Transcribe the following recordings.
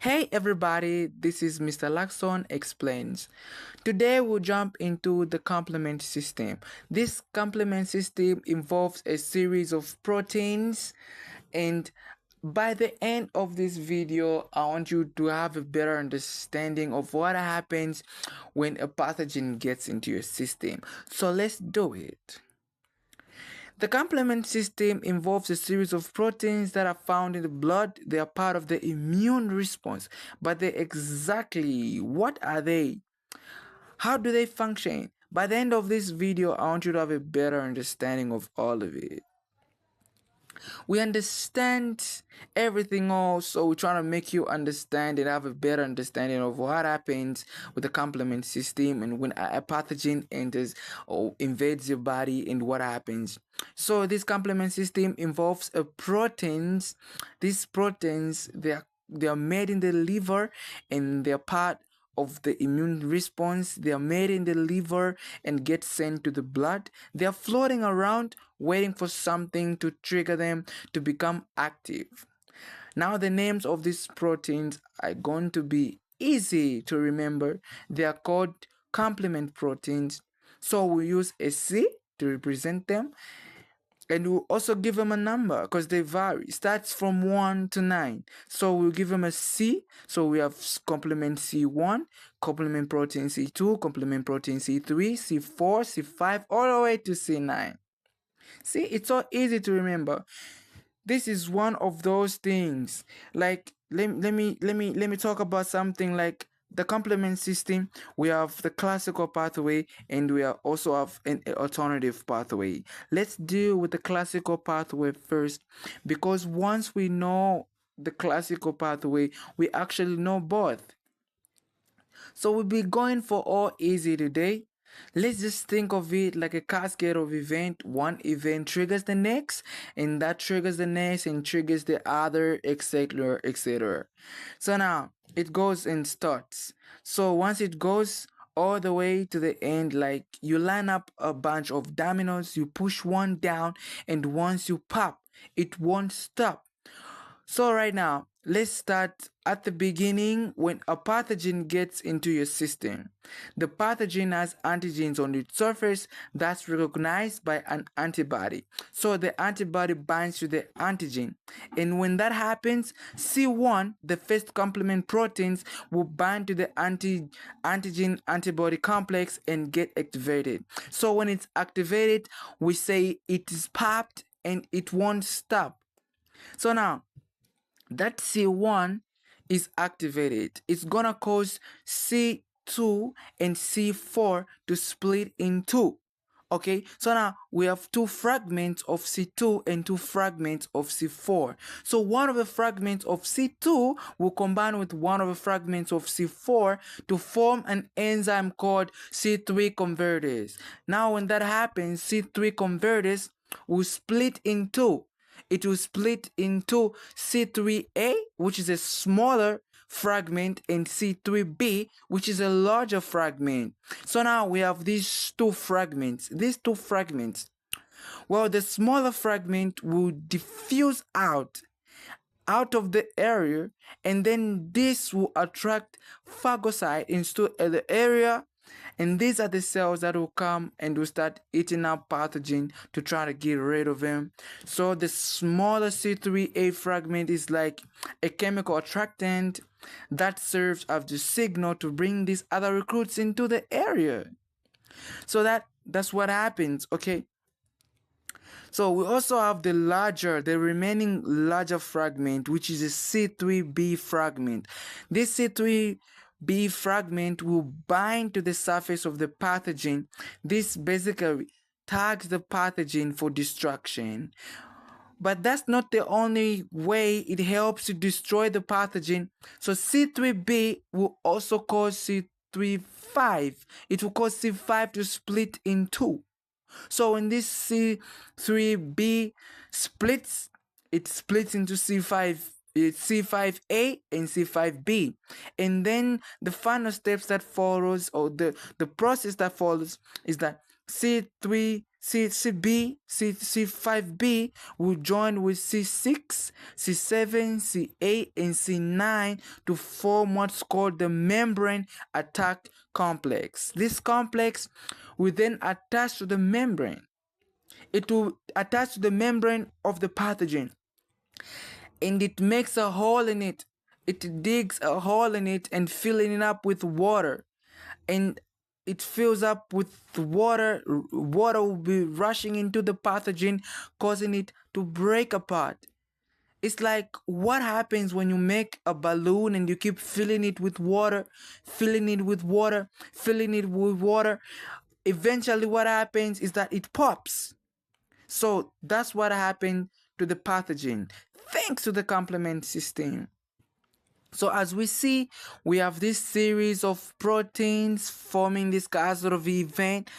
Hey everybody, this is Mr. Luckson Explains. Today we'll jump into the complement system. This complement system involves a series of proteins, and by the end of this video, I want you to have a better understanding of what happens when a pathogen gets into your system. So let's do it. The complement system involves a series of proteins that are found in the blood. They are part of the immune response. But they exactly what are they? How do they function? By the end of this video, I want you to have a better understanding of all of it. We understand everything also. We're trying to make you understand and have a better understanding of what happens with the complement system and when a pathogen enters or invades your body and what happens. So this complement system involves proteins. These proteins they are made in the liver and they're part of the immune response. They are made in the liver and get sent to the blood. They are floating around waiting for something to trigger them to become active. Now the names of these proteins are going to be easy to remember. They are called complement proteins. So we use a C to represent them, and we'll also give them a number because they vary. It starts from 1 to 9. So we'll give them a C. So we have complement C1, complement protein C2, complement protein C3, C4, C5, all the way to C9. See, it's so easy to remember. This is one of those things. Like let me talk about something like the complement system. We have the classical pathway and we also have an alternative pathway. Let's deal with the classical pathway first, because once we know the classical pathway, we actually know both. So we'll be going for all easy today. Let's just think of it like a cascade of event. One event triggers the next, and that triggers the next and triggers the other, etc., etc. So now it goes and starts. So once it goes all the way to the end, like you line up a bunch of dominoes, you push one down, and once you pop, it won't stop. So right now, let's start at the beginning. When a pathogen gets into your system, the pathogen has antigens on its surface that's recognized by an antibody. So the antibody binds to the antigen. And when that happens, C1, the first complement proteins, will bind to the antigen antibody complex and get activated. So when it's activated, we say it is popped and it won't stop. So now, that C1 is activated. It's gonna cause C2 and C4 to split in two. Okay, so now we have two fragments of C2 and two fragments of C4. So one of the fragments of C2 will combine with one of the fragments of C4 to form an enzyme called C3 convertase. Now when that happens, C3 convertase will split in two. It will split into C3A, which is a smaller fragment, and C3B, which is a larger fragment. So now we have these two fragments. Well, the smaller fragment will diffuse out of the area, and then this will attract phagocyte into the area, and these are the cells that will come and will start eating up pathogen to try to get rid of them. So the smaller C3A fragment is like a chemical attractant that serves as the signal to bring these other recruits into the area. So that's what happens, okay? So we also have the remaining larger fragment, which is a C3B fragment. This C3B fragment will bind to the surface of the pathogen. This basically tags the pathogen for destruction. But that's not the only way it helps to destroy the pathogen. So C3B will also cause C35. It will cause C5 to split in two. So when this C3B splits, it splits into C5A and C5B. And then the final steps that follows, or the process that follows, is that C3 C5b will join with C6, C7, C8, and C9 to form what's called the membrane attack complex. This complex will then attach to the membrane. It will attach to the membrane of the pathogen, and it makes a hole in it. It digs a hole in it and filling it up with water, and it fills up with water. Water will be rushing into the pathogen, causing it to break apart. It's like what happens when you make a balloon and you keep filling it with water, filling it with water, filling it with water. Eventually, what happens is that it pops. So that's what happened to the pathogen thanks to the complement system. So as we see, we have this series of proteins forming this sort of event,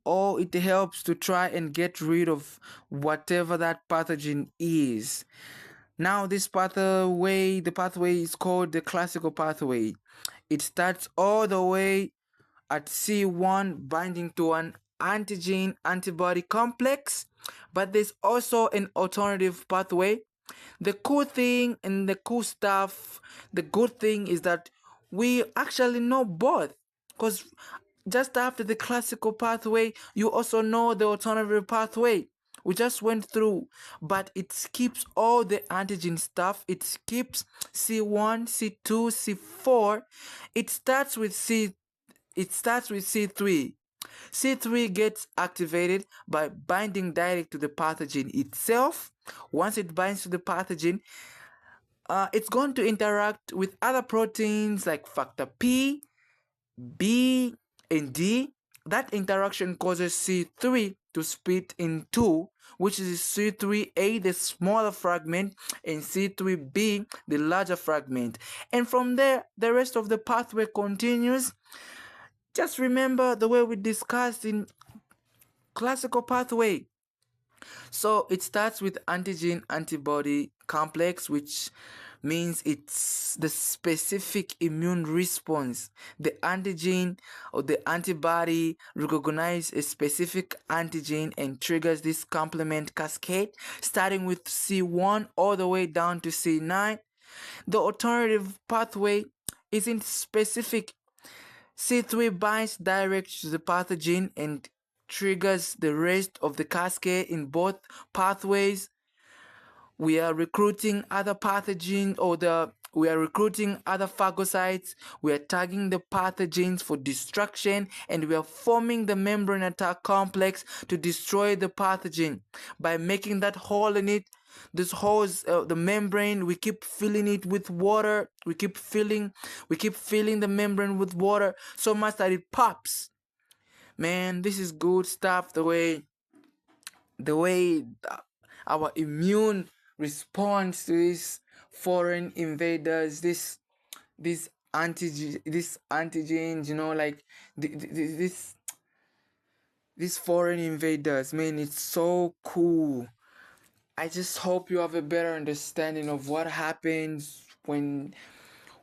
or it helps to try and get rid of whatever that pathogen is. Now this pathway, the pathway is called the classical pathway. It starts all the way at C1 binding to an antigen antibody complex, but there's also an alternative pathway. The cool thing and the cool stuff, the good thing is that we actually know both, because just after the classical pathway, you also know the alternative pathway we just went through, but it skips all the antigen stuff. It skips C1, C2, C4. It starts with C3. C3 gets activated by binding direct to the pathogen itself. Once it binds to the pathogen, it's going to interact with other proteins like factor P, B, and D. That interaction causes C3 to split in two, which is C3A, the smaller fragment, and C3B, the larger fragment. And from there, the rest of the pathway continues. Just remember the way we discussed in classical pathway. So it starts with antigen antibody complex, which means it's the specific immune response. The antigen or the antibody recognizes a specific antigen and triggers this complement cascade, starting with C1 all the way down to C9. The alternative pathway isn't specific. C3 binds direct to the pathogen and triggers the rest of the cascade in both pathways. We are recruiting other pathogens, we are recruiting other phagocytes. We are tagging the pathogens for destruction, and we are forming the membrane attack complex to destroy the pathogen. By making that hole in it, this holes the membrane, we keep filling it with water. We keep filling the membrane with water so much that it pops. Man, this is good stuff. The way our immune responds to these foreign invaders, these antigens, like these foreign invaders. Man, it's so cool. I just hope you have a better understanding of what happens when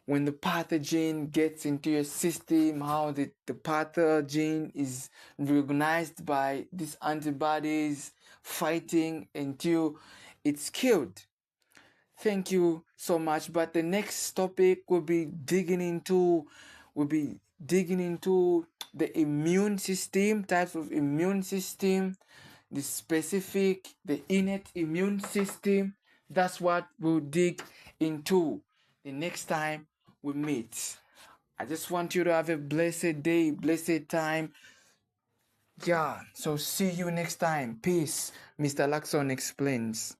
the pathogen gets into your system, how the pathogen is recognized by these antibodies fighting until it's killed. Thank you so much. But the next topic will be digging into the immune system, types of immune system, the innate immune system. That's what we'll dig into the next time we meet. I just want you to have a blessed day, blessed time. Yeah, so see you next time. Peace. Mr. Luckson Explains.